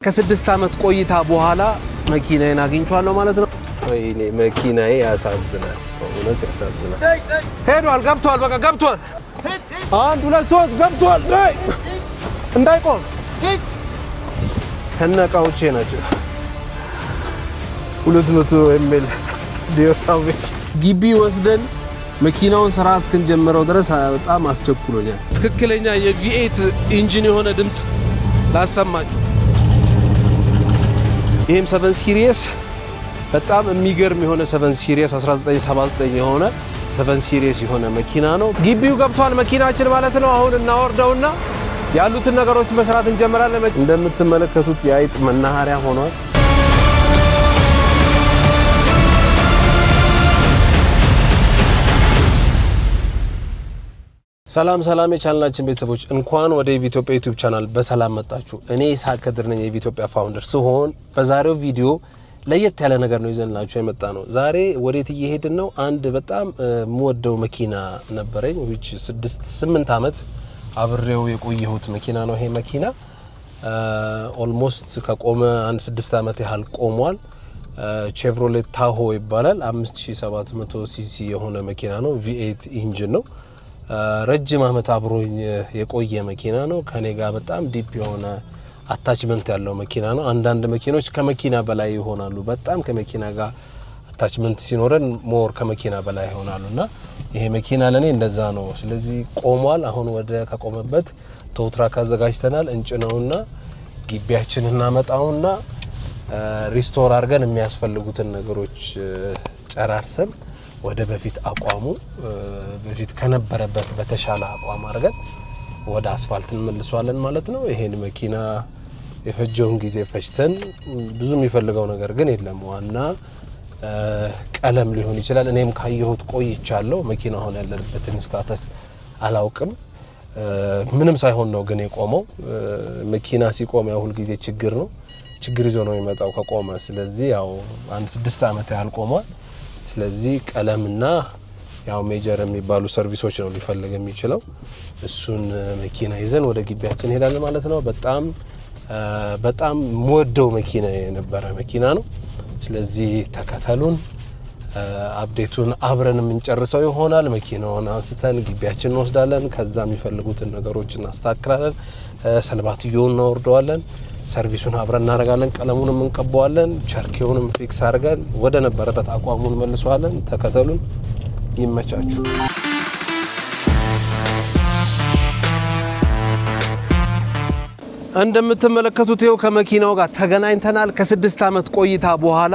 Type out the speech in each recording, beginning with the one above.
ከ6 አመት ቆይታ በኋላ መኪናዬን አግኝቻለሁ ማለት ነው። ወይኔ መኪናዬ ያሳዝናል፣ እውነት ያሳዝናል። ሄዷል፣ ገብቷል፣ በቃ ገብቷል። 1 2 3 ገብቷል። እንዳይቆም ከነቃውቼ ናቸው 200 ኤምኤል ዲዮርሳውች ግቢ ወስደን መኪናውን ስራ እስክንጀምረው ድረስ በጣም አስቸኩሎኛል። ትክክለኛ የቪኤት ኢንጂን የሆነ ድምጽ ላሰማችሁ። ይሄም 7 ሲሪየስ በጣም የሚገርም የሆነ 7 ሲሪየስ 1979 የሆነ 7 ሲሪየስ የሆነ መኪና ነው። ግቢው ገብቷል መኪናችን ማለት ነው። አሁን እናወርደውና ያሉትን ነገሮች መስራት እንጀምራለን። እንደምትመለከቱት የአይጥ መናኸሪያ ሆኗል። ሰላም ሰላም የቻናላችን ቤተሰቦች እንኳን ወደ ኢትዮጵያ ዩቲዩብ ቻናል በሰላም መጣችሁ። እኔ ኢሳቅ ከድር ነኝ የኢትዮጵያ ፋውንደር ሲሆን በዛሬው ቪዲዮ ለየት ያለ ነገር ነው ይዘንላችሁ የመጣ ነው። ዛሬ ወዴት እየሄድን ነው? አንድ በጣም የምወደው መኪና ነበረኝ which 8 አመት አብሬው የቆየሁት መኪና ነው። ይሄ መኪና ኦልሞስት ከቆመ 6 አመት ያህል ቆሟል። ቼቭሮሌት ታሆ ይባላል። 5700 ሲሲ የሆነ መኪና ነው። V8 ኢንጂን ነው። ረጅም አመት አብሮኝ የቆየ መኪና ነው። ከኔ ጋር በጣም ዲፕ የሆነ አታችመንት ያለው መኪና ነው። አንዳንድ መኪኖች ከመኪና በላይ ይሆናሉ። በጣም ከመኪና ጋር አታችመንት ሲኖረን ሞር ከመኪና በላይ ይሆናሉና ይሄ መኪና ለኔ እንደዛ ነው። ስለዚህ ቆሟል። አሁን ወደ ከቆመበት ቶትራክ አዘጋጅተናል። እንጭነውና ግቢያችንን እናመጣውና ሪስቶር አድርገን የሚያስፈልጉትን ነገሮች ጨራርሰን ወደ በፊት አቋሙ በፊት ከነበረበት በተሻለ አቋም አድርገን ወደ አስፋልት እንመልሰዋለን ማለት ነው። ይሄን መኪና የፈጀውን ጊዜ ፈጅተን ብዙ የሚፈልገው ነገር ግን የለም። ዋና ቀለም ሊሆን ይችላል። እኔም ካየሁት ቆይቻለሁ። መኪናው አሁን ያለበትን ስታተስ አላውቅም። ምንም ሳይሆን ነው ግን የቆመው። መኪና ሲቆም ያው ሁሉ ጊዜ ችግር ነው። ችግር ይዞ ነው የሚመጣው ከቆመ። ስለዚህ ያው 6 አመት ያህል ቆሟል። ስለዚህ ቀለምና ያው ሜጀር የሚባሉ ሰርቪሶች ነው ሊፈልግ የሚችለው። እሱን መኪና ይዘን ወደ ግቢያችን እንሄዳለን ማለት ነው። በጣም ሞደው መኪና የነበረ መኪና ነው። ስለዚህ ተከተሉን። አፕዴቱን አብረን የምንጨርሰው ይሆናል። መኪናውን አንስተን ግቢያችን እንወስዳለን። ከዛ የሚፈልጉትን ነገሮች እናስተካክላለን። ሰልባትዮውን እናወርደዋለን። ሰርቪሱን አብረን እናደርጋለን። ቀለሙንም እንቀባዋለን። ቸርኬውንም ፊክስ አድርገን ወደ ነበረበት አቋሙን መልሰዋለን። ተከተሉን። ይመቻችሁ። እንደምትመለከቱት ይኸው ከመኪናው ጋር ተገናኝተናል። ከ6 አመት ቆይታ በኋላ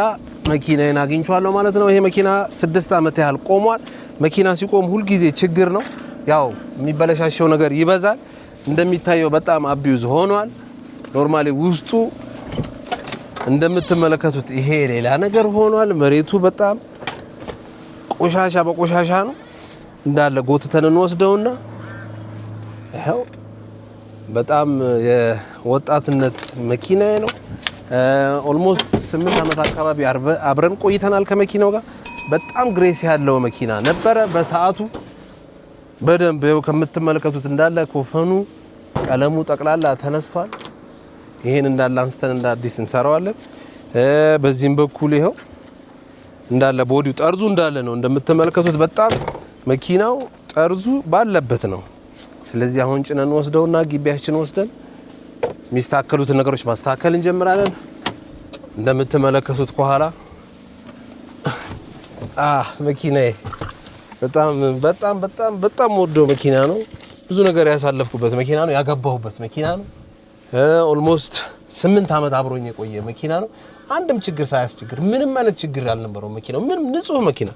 መኪናዬን አግኝቻለሁ ማለት ነው። ይሄ መኪና 6 አመት ያህል ቆሟል። መኪና ሲቆም ሁሉ ጊዜ ችግር ነው። ያው የሚበለሻሸው ነገር ይበዛል። እንደሚታየው በጣም አቢዩዝ ሆኗል። ኖርማሊ ውስጡ እንደምትመለከቱት ይሄ ሌላ ነገር ሆኗል። መሬቱ በጣም ቆሻሻ በቆሻሻ ነው። እንዳለ ጎትተን እንወስደውና ይሄው በጣም የወጣትነት መኪናዬ ነው። ኦልሞስት 8 አመት አካባቢ አብረን ቆይተናል ከመኪናው ጋር። በጣም ግሬስ ያለው መኪና ነበረ በሰዓቱ። በደንብ ይኸው ከምትመለከቱት እንዳለ ኮፈኑ ቀለሙ ጠቅላላ ተነስቷል። ይሄን እንዳለ አንስተን እንደ አዲስ እንሰራዋለን። በዚህም በኩል ይሄው እንዳለ ቦዲው ጠርዙ እንዳለ ነው እንደምትመለከቱት። በጣም መኪናው ጠርዙ ባለበት ነው። ስለዚህ አሁን ጭነን ወስደውና ግቢያችን ወስደን የሚስተካከሉትን ነገሮች ማስተካከል እንጀምራለን። እንደምትመለከቱት ከኋላ መኪናዬ በጣም ወደው መኪና ነው። ብዙ ነገር ያሳለፍኩበት መኪና ነው። ያገባሁበት መኪና ነው። ኦልሞስት 8 አመት አብሮኝ የቆየ መኪና ነው። አንድም ችግር ሳያስቸግር ምንም አይነት ችግር ያልነበረው መኪና፣ ምንም ንጹህ መኪና።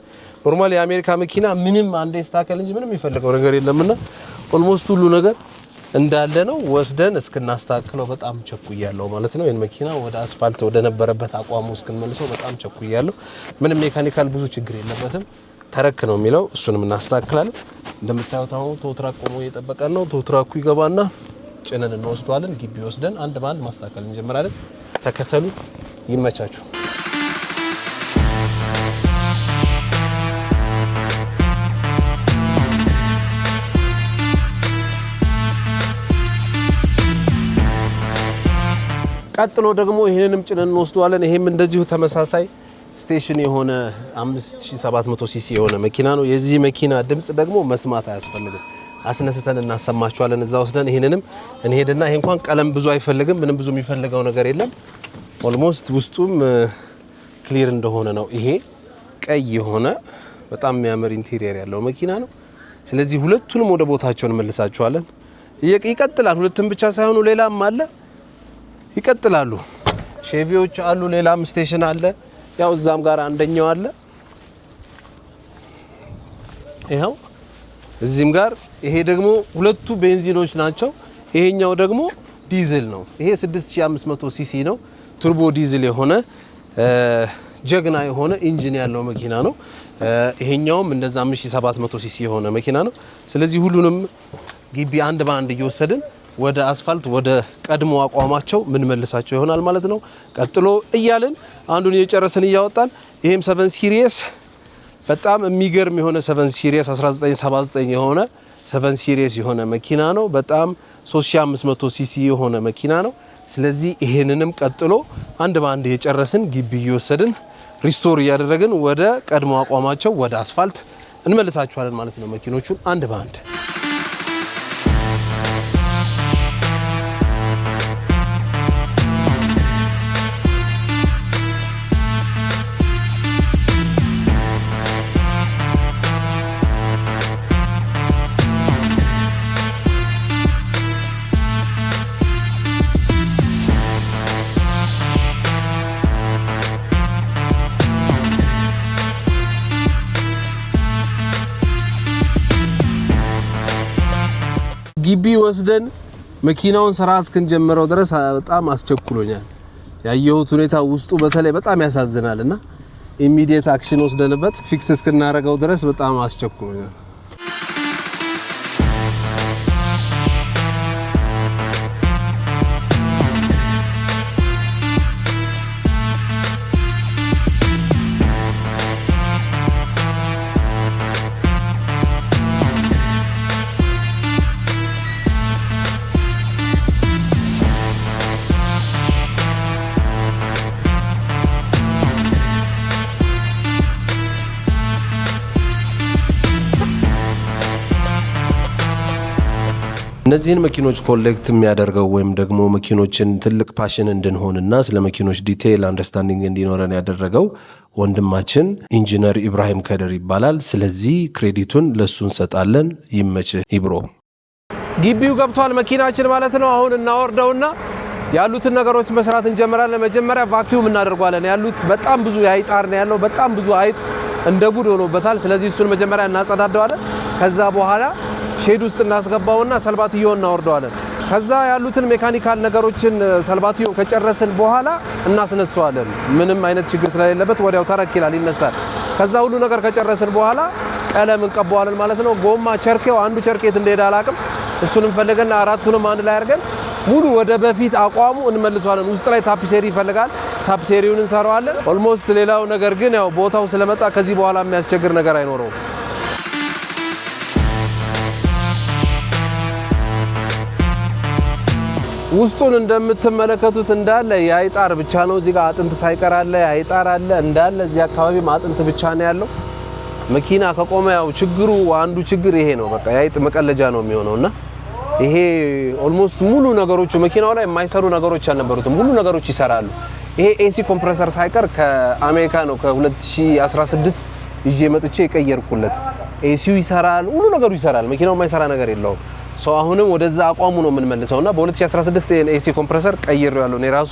ኖርማሊ የአሜሪካ መኪና ምንም አንዴ ስታከል እንጂ ምንም የሚፈልገው ነገር የለምና ኦልሞስት ሁሉ ነገር እንዳለ ነው። ወስደን እስክናስተካክለው በጣም ቸኩያለሁ ማለት ነው። ይሄን መኪና ወደ አስፋልት ወደ ነበረበት አቋሙ እስክንመልሰው በጣም ቸኩያለሁ። ምንም ሜካኒካል ብዙ ችግር የለበትም። ተረክ ነው የሚለው። እሱንም እናስተካክላለን። እንደምታዩት አሁን ቶትራክ ቆሞ እየጠበቀን ነው። ቶትራኩ ይገባና ጭነን እንወስደዋለን። ግቢ ወስደን አንድ ባንድ ማስተካከል እንጀምራለን። ተከተሉ። ይመቻችሁ። ቀጥሎ ደግሞ ይሄንንም ጭነን እንወስደዋለን። ይሄም እንደዚሁ ተመሳሳይ ስቴሽን የሆነ 5700 ሲሲ የሆነ መኪና ነው። የዚህ መኪና ድምጽ ደግሞ መስማት አያስፈልግም። አስነስተን እናሰማቸዋለን። እዛ ወስደን ይሄንንም እንሄድና ይሄ እንኳን ቀለም ብዙ አይፈልግም። ምንም ብዙ የሚፈልገው ነገር የለም። ኦልሞስት ውስጡም ክሊር እንደሆነ ነው። ይሄ ቀይ የሆነ በጣም የሚያምር ኢንቴሪየር ያለው መኪና ነው። ስለዚህ ሁለቱንም ወደ ቦታቸው እንመልሳቸዋለን። ይቀጥላል። ሁለቱም ብቻ ሳይሆኑ ሌላም አለ፣ ይቀጥላሉ። ሼቪዎች አሉ፣ ሌላም ስቴሽን አለ። ያው እዛም ጋር አንደኛው አለ። ይሄው እዚህም ጋር ይሄ ደግሞ ሁለቱ ቤንዚኖች ናቸው። ይሄኛው ደግሞ ዲዝል ነው። ይሄ 6500 ሲሲ ነው። ቱርቦ ዲዝል የሆነ ጀግና የሆነ ኢንጂን ያለው መኪና ነው። ይሄኛውም እንደዛ 5700 ሲሲ የሆነ መኪና ነው። ስለዚህ ሁሉንም ግቢ አንድ በአንድ እየወሰድን ወደ አስፋልት ወደ ቀድሞ አቋማቸው ምን መልሳቸው ይሆናል ማለት ነው። ቀጥሎ እያልን አንዱን እየጨረስን እያወጣን ይሄም 7 ሲሪየስ በጣም የሚገርም የሆነ 7 ሲሪየስ 1979 የሆነ 7 ሲሪየስ የሆነ መኪና ነው። በጣም 3500 ሲሲ የሆነ መኪና ነው። ስለዚህ ይሄንንም ቀጥሎ አንድ በአንድ እየጨረስን ግቢ እየወሰድን ሪስቶር እያደረግን ወደ ቀድሞ አቋማቸው ወደ አስፋልት እንመልሳቸዋለን ማለት ነው መኪኖቹን አንድ በአንድ። ግቢ ወስደን መኪናውን ስራ እስክንጀምረው ድረስ በጣም አስቸኩሎኛል። ያየሁት ሁኔታ ውስጡ በተለይ በጣም ያሳዝናልና ኢሚዲየት አክሽን ወስደንበት ፊክስ እስክናረጋው ድረስ በጣም አስቸኩሎኛል። እነዚህን መኪኖች ኮሌክት የሚያደርገው ወይም ደግሞ መኪኖችን ትልቅ ፓሽን እንድንሆንና ስለ መኪኖች ዲቴይል አንደርስታንዲንግ እንዲኖረን ያደረገው ወንድማችን ኢንጂነር ኢብራሂም ከድር ይባላል። ስለዚህ ክሬዲቱን ለሱ እንሰጣለን። ይመችህ ኢብሮ። ግቢው ገብቷል መኪናችን ማለት ነው። አሁን እናወርደውና ያሉትን ነገሮች መስራት እንጀምራለን። መጀመሪያ ቫኪዩም እናደርጓለን። ያሉት በጣም ብዙ አይጣር ነው ያለው። በጣም ብዙ አይጥ እንደ ጉድ ሆኖበታል። ስለዚህ እሱን መጀመሪያ እናጸዳደዋለን። ከዛ በኋላ ሼድ ውስጥ እናስገባውና ሰልባትዮ እናወርደዋለን። ከዛ ያሉትን ሜካኒካል ነገሮችን ሰልባትዮ ከጨረስን በኋላ እናስነሳዋለን። ምንም አይነት ችግር ስለሌለበት ወዲያው ተረክላል ይነሳል። ከዛ ሁሉ ነገር ከጨረስን በኋላ ቀለም እንቀባዋለን ማለት ነው። ጎማ ቸርኬው አንዱ ቸርኬት እንደሄደ አላቅም። እሱንም ፈለገና አራቱንም አንድ ላይ አድርገን ሙሉ ወደ በፊት አቋሙ እንመልሰዋለን። ውስጥ ላይ ታፒሴሪ ይፈልጋል። ታፒሴሪውን እንሰራዋለን። ኦልሞስት ሌላው ነገር ግን ያው ቦታው ስለመጣ ከዚህ በኋላ የሚያስቸግር ነገር አይኖረውም። ውስጡን እንደምትመለከቱት እንዳለ የአይጣር ብቻ ነው። እዚህ ጋር አጥንት ሳይቀር አለ፣ የአይጣር አለ እንዳለ። እዚህ አካባቢ አጥንት ብቻ ነው ያለው። መኪና ከቆመ ያው ችግሩ አንዱ ችግር ይሄ ነው። በቃ የአይጥ መቀለጃ ነው የሚሆነውና ይሄ ኦልሞስት ሙሉ ነገሮቹ መኪናው ላይ የማይሰሩ ነገሮች አልነበሩትም። ሁሉ ነገሮች ይሰራሉ። ይሄ ኤሲ ኮምፕረሰር ሳይቀር ከአሜሪካ ነው ከ2016 ይዤ መጥቼ የቀየርኩለት። ኤሲው ይሰራል፣ ሁሉ ነገሩ ይሰራል። መኪናው የማይሰራ ነገር የለውም። ሶ አሁንም ወደዛ አቋሙ ነው የምንመልሰውና በ2016 ኤሲ ኮምፕረሰር ቀይሬው ያለው ነው ራሱ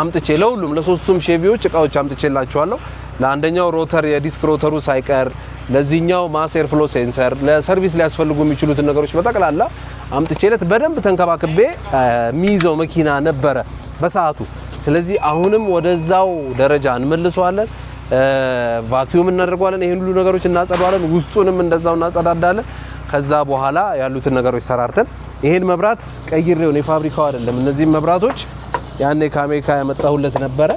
አምጥቼ ለሁሉም ለሶስቱም ሼቪዎች እቃዎች አምጥቼላቸዋለሁ። ለአንደኛው ሮተር የዲስክ ሮተሩ ሳይቀር፣ ለዚህኛው ማስ ኤር ፍሎ ሴንሰር፣ ለሰርቪስ ሊያስፈልጉ የሚችሉትን ነገሮች በጠቅላላ አምጥቼለት በደንብ ተንከባክቤ የሚይዘው መኪና ነበረ በሰዓቱ። ስለዚህ አሁንም ወደዛው ደረጃ እንመልሰዋለን። ቫኪዩም እናደርገዋለን። ይሄን ሁሉ ነገሮች እናጸዳዋለን። ውስጡንም እንደዛው እናጸዳዳለን። ከዛ በኋላ ያሉትን ነገሮች ሰራርተን ይሄን መብራት ቀይሬው ነው የፋብሪካው አይደለም። እነዚህ መብራቶች ያኔ ከአሜሪካ ያመጣሁለት ነበረ።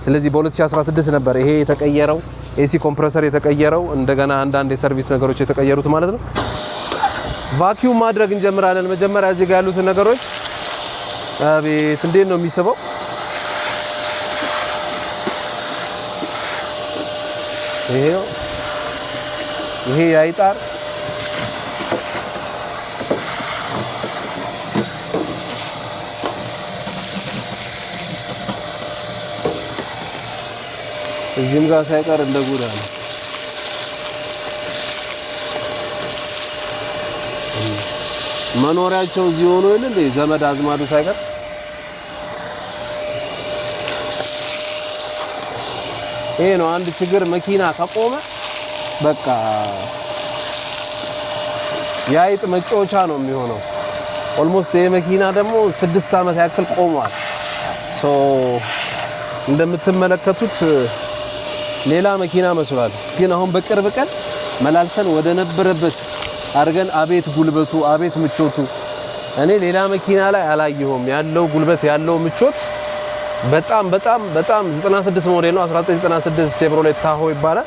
ስለዚህ በ2016 ነበር ይሄ የተቀየረው፣ ኤሲ ኮምፕረሰር የተቀየረው፣ እንደገና አንዳንድ የሰርቪስ ነገሮች የተቀየሩት ማለት ነው። ቫኪዩም ማድረግ እንጀምራለን። መጀመሪያ እዚህ ጋር ያሉትን ነገሮች አቤት እንዴት ነው የሚስበው! ይሄ ያይጣር እዚህም ጋር ሳይቀር እንደ ጉዳ ነው። መኖሪያቸው እዚህ ሆኖ ይል እንደ ዘመድ አዝማዱ ሳይቀር ይሄ ነው አንድ ችግር። መኪና ከቆመ በቃ ያይጥ መጫወቻ ነው የሚሆነው። ኦልሞስት ይሄ መኪና ደግሞ 6 አመት ያክል ቆሟል። ሶ እንደምትመለከቱት ሌላ መኪና መስሏል። ግን አሁን በቅርብ ቀን መላልሰን ወደ ነበረበት አርገን አቤት ጉልበቱ አቤት ምቾቱ እኔ ሌላ መኪና ላይ አላየሁም። ያለው ጉልበት ያለው ምቾት በጣም 96 ሞዴል ነው 1996 ቼቭሮሌት ታሆ ይባላል።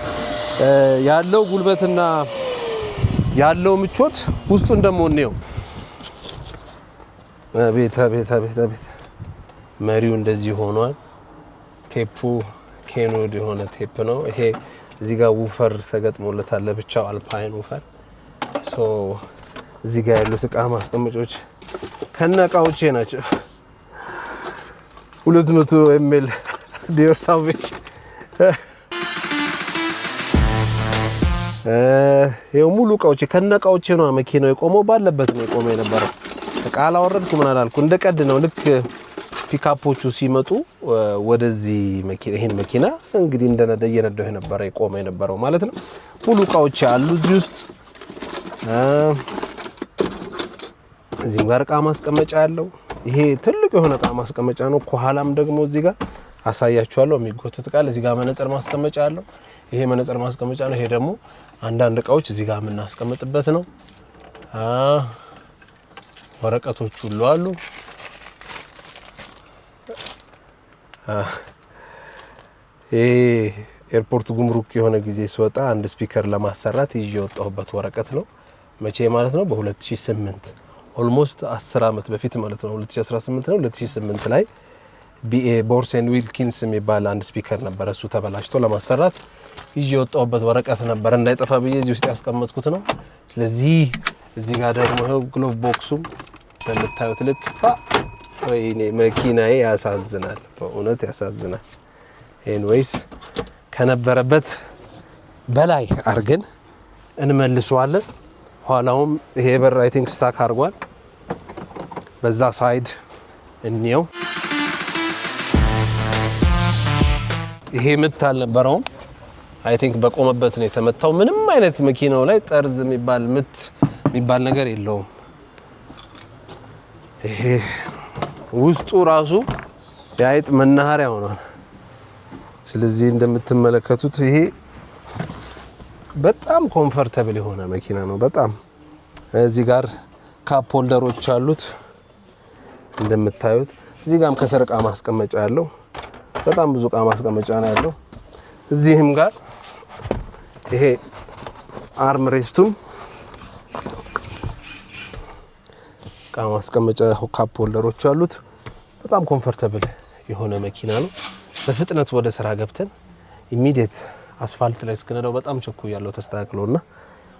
ያለው ጉልበትና ያለው ምቾት ውስጡን ደግሞ ነው። አቤት መሪው እንደዚህ ሆኗል። ቴፑ ኬኖድ የሆነ ቴፕ ነው። ይሄ እዚህ ጋር ውፈር ተገጥሞለታል ለብቻው አልፓይን ውፈር። ሶ እዚህ ጋር ያሉት እቃ ማስቀመጫዎች ከነቃዎቼ ናቸው። 200 ml ዲዮር ሳቬጅ ይሄው ሙሉ እቃዎቼ ከነቃዎቼ ነው። መኪናው የቆመው ባለበት ነው የቆመው የነበረው። እቃ አላወረድኩ ምን አላልኩ። እንደ ቀድ ነው። ልክ ፒካፖቹ ሲመጡ ወደዚህ መኪና ይሄን መኪና እንግዲህ እየነዳው የነበረ የቆመ የነበረው ማለት ነው። ሙሉ እቃዎች አሉ እዚህ ውስጥ። እዚህ ጋር እቃ ማስቀመጫ ያለው ይሄ ትልቅ የሆነ እቃ ማስቀመጫ ነው። ከኋላም ደግሞ እዚህ ጋር አሳያችኋለሁ የሚጎተት እቃ። እዚህ ጋር መነጽር ማስቀመጫ ያለው ይሄ መነጽር ማስቀመጫ ነው። ይሄ ደግሞ አንዳንድ እቃዎች እዚህ ጋር የምናስቀምጥበት ነው። ወረቀቶች ሁሉ አሉ። ኤርፖርት ጉምሩክ የሆነ ጊዜ ሲወጣ አንድ ስፒከር ለማሰራት ይዤ የወጣሁበት ወረቀት ነው። መቼ ማለት ነው? በ2008 ኦልሞስት 10 አመት በፊት ማለት ነው። 2018 ነው። 2008 ላይ ቢኤ ቦርሴን ዊልኪንስ የሚባል አንድ ስፒከር ነበር። እሱ ተበላሽቶ ለማሰራት ይዤ የወጣሁበት ወረቀት ነበር። እንዳይጠፋ ብዬ እዚህ ውስጥ ያስቀመጥኩት ነው። ስለዚህ እዚህ ጋር ደግሞ ነው ግሎቭ ቦክሱም እንደምታዩት ልክ ወይኔ መኪናዬ ያሳዝናል፣ በእውነት ያሳዝናል። ኤኒዌይስ ከነበረበት በላይ አርገን እንመልሰዋለን። ኋላውም ይሄ በር አይ ቲንክ ስታክ አርጓል። በዛ ሳይድ እንየው። ይሄ ምት አልነበረውም። አይ ቲንክ በቆመበት ነው የተመታው። ምንም አይነት መኪናው ላይ ጠርዝ የሚባል ምት የሚባል ነገር የለውም። ይሄ ውስጡ ራሱ የአይጥ መናኸሪያ ሆኗል። ስለዚህ እንደምትመለከቱት ይሄ በጣም ኮምፎርታብል የሆነ መኪና ነው። በጣም እዚህ ጋር ካፕ ሆልደሮች አሉት እንደምታዩት። እዚህ ጋርም ከስር እቃ ማስቀመጫ ያለው በጣም ብዙ እቃ ማስቀመጫ ነው ያለው። እዚህም ጋር ይሄ አርም ሬስቱም እቃ ማስቀመጫ ካፕ ሆልደሮች አሉት። በጣም ኮምፎርታብል የሆነ መኪና ነው። በፍጥነት ወደ ስራ ገብተን ኢሚዲየት አስፋልት ላይ እስከነዳው በጣም ቸኩያለሁ ተስተካክሎና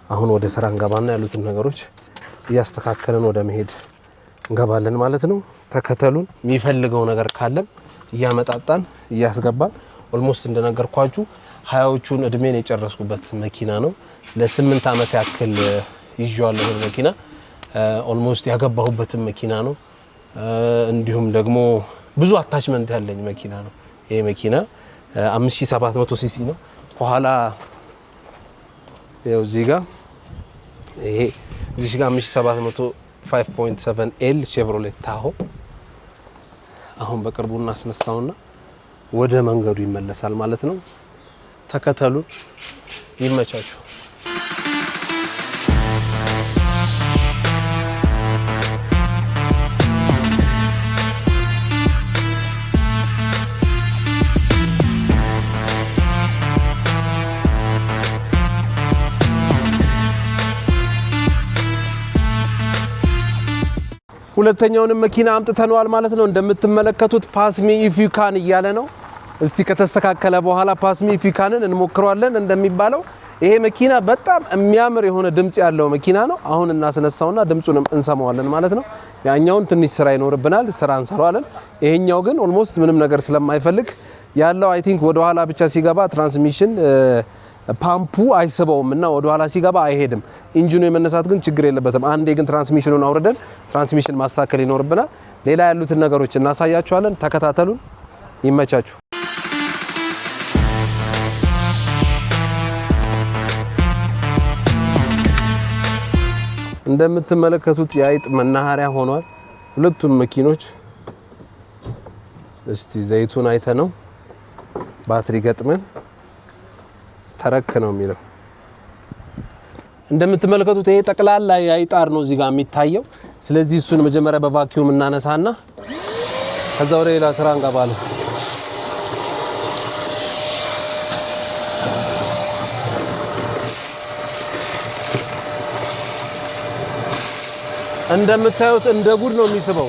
አሁን ወደ ስራ እንገባና ያሉትን ነገሮች እያስተካከለን ወደ መሄድ እንገባለን ማለት ነው። ተከተሉን። የሚፈልገው ነገር ካለም እያመጣጣን እያስገባን ኦልሞስት እንደነገርኳችሁ 20ዎቹን እድሜን የጨረስኩበት መኪና ነው። ለ8 አመት ያክል ይዤዋለሁ መኪና። ኦልሞስት ያገባሁበትም መኪና ነው። እንዲሁም ደግሞ ብዙ አታችመንት ያለኝ መኪና ነው። ይሄ መኪና 5700 ሲሲ ነው። ከኋላ ያው እዚህ ጋር ይሄ እዚህ ጋር 5700 5.7 ኤል ቼቭሮሌት ታሆ አሁን በቅርቡ እናስነሳውና ወደ መንገዱ ይመለሳል ማለት ነው። ተከተሉን። ይመቻችሁ። ሁለተኛውንም መኪና አምጥተናል ማለት ነው። እንደምትመለከቱት ፓስ ሚ ኢፍ ዩ ካን እያለ ነው። እስቲ ከተስተካከለ በኋላ ፓስሚ ፊካንን እንሞክረዋለን እንደሚባለው ይሄ መኪና በጣም የሚያምር የሆነ ድምጽ ያለው መኪና ነው አሁን እናስነሳውና ድምጹንም እንሰማዋለን ማለት ነው ያኛውን ትንሽ ስራ ይኖርብናል ስራ እንሰራዋለን ይሄኛው ግን ኦልሞስት ምንም ነገር ስለማይፈልግ ያለው አይ ቲንክ ወደ ኋላ ብቻ ሲገባ ትራንስሚሽን ፓምፑ አይስበውምና ወደ ኋላ ሲገባ አይሄድም ኢንጂኑ የመነሳት ግን ችግር የለበትም አንዴ ግን ትራንስሚሽኑን አውርደን ትራንስሚሽን ማስተካከል ይኖርብናል ሌላ ያሉትን ነገሮች እናሳያችኋለን ተከታተሉን ይመቻችሁ እንደምትመለከቱት የአይጥ መናኸሪያ ሆኗል ሁለቱም መኪኖች እስቲ ዘይቱን አይተነው ባትሪ ገጥመን ተረክ ነው የሚለው እንደምትመለከቱት ይሄ ጠቅላላ የአይጣር ነው እዚህ ጋር የሚታየው ስለዚህ እሱን መጀመሪያ በቫኪዩም እናነሳና ከዛ ወደ ሌላ ስራ እንገባለን እንደምታዩት እንደ ጉድ ነው የሚስበው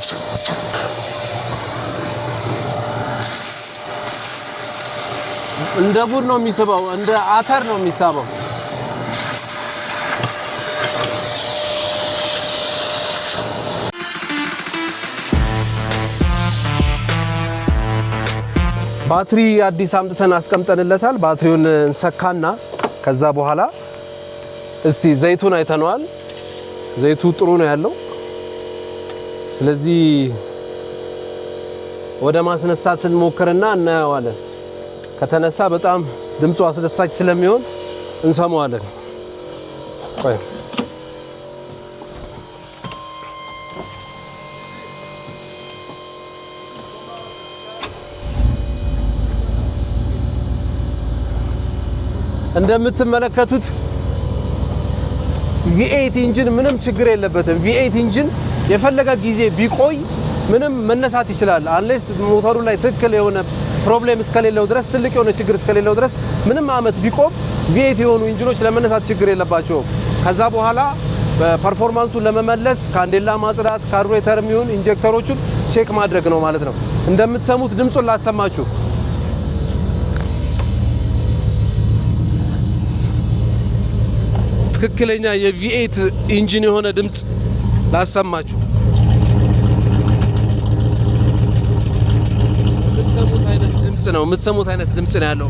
እንደ ጉድ ነው የሚስበው እንደ አተር ነው የሚሳበው ባትሪ አዲስ አምጥተን አስቀምጠንለታል ባትሪውን እንሰካና ከዛ በኋላ እስቲ ዘይቱን አይተነዋል ዘይቱ ጥሩ ነው ያለው ስለዚህ ወደ ማስነሳት እንሞክርና እናያዋለን ከተነሳ በጣም ድምጹ አስደሳች ስለሚሆን እንሰማዋለን ቆይ እንደምትመለከቱት V8 ኢንጂን ምንም ችግር የለበትም V8 ኢንጂን የፈለገ ጊዜ ቢቆይ ምንም መነሳት ይችላል አንሌስ ሞተሩ ላይ ትክክል የሆነ ፕሮብሌም እስከሌለው ድረስ ትልቅ የሆነ ችግር እስከሌለው ድረስ ምንም አመት ቢቆም V8 የሆኑ ኢንጂኖች ለመነሳት ችግር የለባቸውም ከዛ በኋላ ፐርፎርማንሱን ለመመለስ ካንዴላ ማጽዳት ካርቡሬተርም ይሁን ኢንጀክተሮቹን ቼክ ማድረግ ነው ማለት ነው እንደምትሰሙት ድምጹን ላሰማችሁ ትክክለኛ የV8 ኢንጂን የሆነ ድምጽ ላሰማችሁ የምትሰሙት አይነት ድምጽ ነው ያለው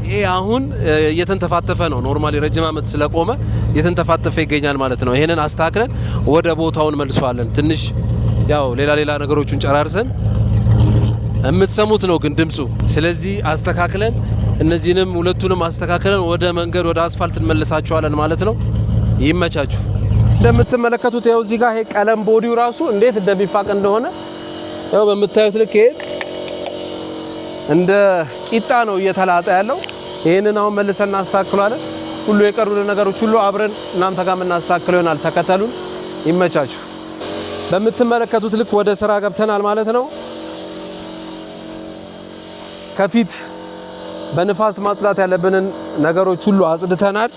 ይሄ አሁን እየተንተፋተፈ ነው ኖርማሊ ረጅም አመት ስለቆመ እየተንተፋተፈ ይገኛል ማለት ነው ይሄንን አስተካክለን ወደ ቦታውን መልሰዋለን ትንሽ ያው ሌላ ነገሮችን ጨራርሰን የምትሰሙት ነው ግን ድምጹ ስለዚህ አስተካክለን እነዚህንም ሁለቱንም አስተካክለን ወደ መንገድ ወደ አስፋልት እንመልሳቸዋለን ማለት ነው ይመቻችሁ እንደምትመለከቱት ያው እዚህ ጋር ይሄ ቀለም ቦዲው ራሱ እንዴት እንደሚፋቅ እንደሆነ ያው በመታየት ልክ እንደ ቂጣ ነው እየተላጠ ያለው ይሄንን አሁን መልሰን እናስተካክሏለን ሁሉ የቀሩ ነገሮች ሁሉ አብረን እናንተ ጋር እናስተካክለው ይሆናል ተከተሉን ይመቻችሁ በመተመለከቱት ልክ ወደ ስራ ገብተናል ማለት ነው ከፊት በንፋስ ማጽዳት ያለብንን ነገሮች ሁሉ አጽድተናል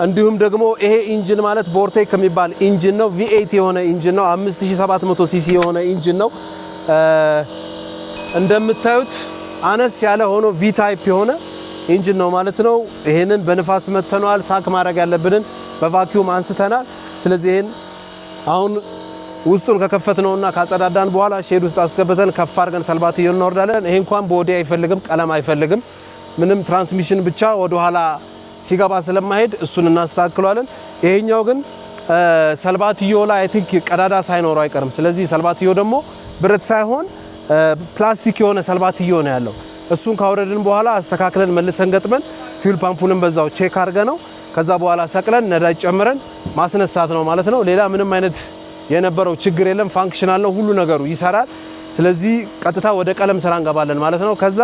እንዲሁም ደግሞ ይሄ ኢንጂን ማለት ቮርቴክ የሚባል ኢንጂን ነው V8 የሆነ ኢንጂን ነው 5700 ሲሲ የሆነ ኢንጂን ነው እንደምታዩት አነስ ያለ ሆኖ V ታይፕ የሆነ ኢንጂን ነው ማለት ነው ይሄንን በንፋስ መተናል ሳክ ማድረግ ያለብንን በቫኪዩም አንስተናል ስለዚህ ይሄን አሁን ውስጡን ከከፈትነውና ካጸዳዳን በኋላ ሼድ ውስጥ አስገብተን ከፍ አድርገን ሰልባትዮ እንወርዳለን ይሄ እንኳን ቦዲ አይፈልግም ቀለም አይፈልግም ምንም ትራንስሚሽን ብቻ ወደ ኋላ ሲገባ ስለማይሄድ እሱን እናስተካክሏለን ይሄኛው ግን ሰልባትዮ ላይ አይ ቲንክ ቀዳዳ ሳይኖረው አይቀርም ስለዚህ ሰልባትዮ ደግሞ ብረት ሳይሆን ፕላስቲክ የሆነ ሰልባትዮ ነው ያለው እሱን ካወረድን በኋላ አስተካክለን መልሰን ገጥመን ፊውል ፓምፑንም በዛው ቼክ አድርገነው ከዛ በኋላ ሰቅለን ነዳጅ ጨምረን ማስነሳት ነው ማለት ነው ሌላ ምንም አይነት የነበረው ችግር የለም ፋንክሽናል ነው ሁሉ ነገሩ ይሰራል ስለዚህ ቀጥታ ወደ ቀለም ስራ እንገባለን ማለት ነው ከዛ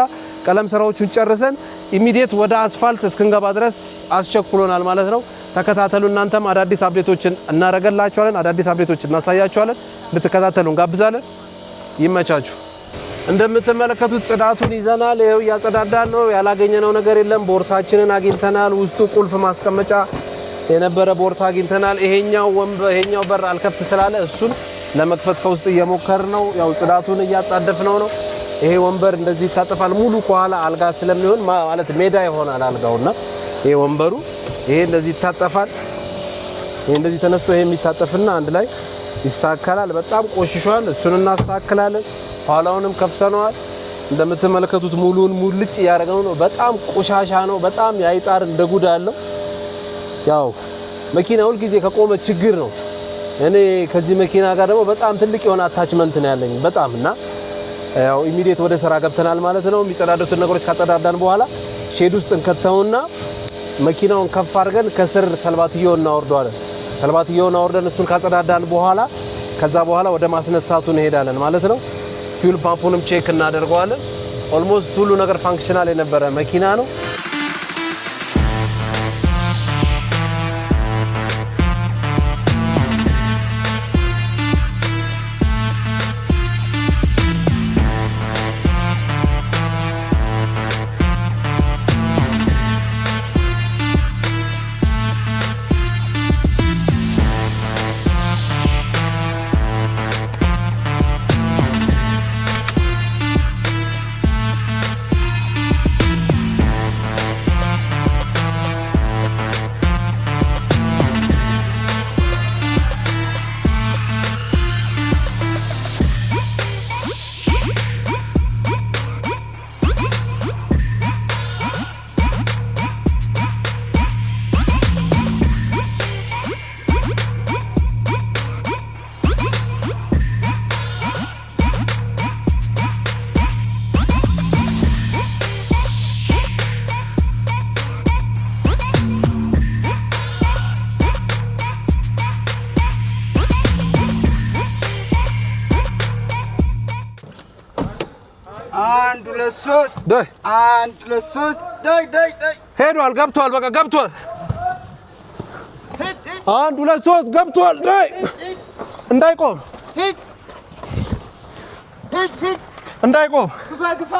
ቀለም ስራዎቹን ጨርሰን ኢሚዲየት ወደ አስፋልት እስክንገባ ድረስ አስቸኩሎናል ማለት ነው ተከታተሉ እናንተም አዳዲስ አፕዴቶችን እናረጋላችኋለን አዳዲስ አፕዴቶችን እናሳያችኋለን እንድትከታተሉ እንጋብዛለን ይመቻችሁ እንደምትመለከቱት ጽዳቱን ይዘናል ይሄው ያጸዳዳን ነው ያላገኘነው ነገር የለም ቦርሳችንን አግኝተናል ውስጡ ቁልፍ ማስቀመጫ የነበረ ቦርሳ አግኝተናል ይሄኛው በር አልከፍት ስላለ እሱን ለመክፈት ከውስጥ እየሞከር ነው ያው ጽዳቱን እያጣደፍነው ነው ይሄ ወንበር እንደዚህ ይታጠፋል ሙሉ ከኋላ አልጋ ስለሚሆን ማለት ሜዳ ይሆናል አልጋውና ይሄ ወንበሩ ይሄ እንደዚህ ይታጠፋል ይሄ እንደዚህ ተነስቶ ይሄ የሚታጠፍና አንድ ላይ ይስተካከላል በጣም ቆሽሿል እሱን እናስተካክላለን ኋላውንም ከፍተነዋል እንደምትመለከቱት ሙሉን ሙልጭ ያደረገው ነው በጣም ቆሻሻ ነው በጣም ያይጣር እንደጉድ አለው ያው መኪና ሁሉ ጊዜ ከቆመ ችግር ነው እኔ ከዚህ መኪና ጋር ደግሞ በጣም ትልቅ የሆነ አታችመንት ነው ያለኝ በጣምና ያው ኢሚዲየት ወደ ስራ ገብተናል ማለት ነው የሚጸዳዱትን ነገሮች ካጸዳዳን በኋላ ሼድ ውስጥ እንከተውና መኪናውን ከፍ አድርገን ከስር ሰልባትየው እናወርደዋለን ሰልባትየውን አወርደን እሱን ካጸዳዳን በኋላ ከዛ በኋላ ወደ ማስነሳቱ እንሄዳለን ማለት ነው ፊውል ፓምፑንም ቼክ እናደርገዋለን ኦልሞስት ሁሉ ነገር ፋንክሽናል የነበረ መኪና ነው ዳይ አንድ ለሶስት ዳይ ሄዷል ገብቷል በቃ ገብቷል አንድ ሁለት ሶስት ገብቷል ዳይ እንዳይቆም እንዳይቆም ግፋ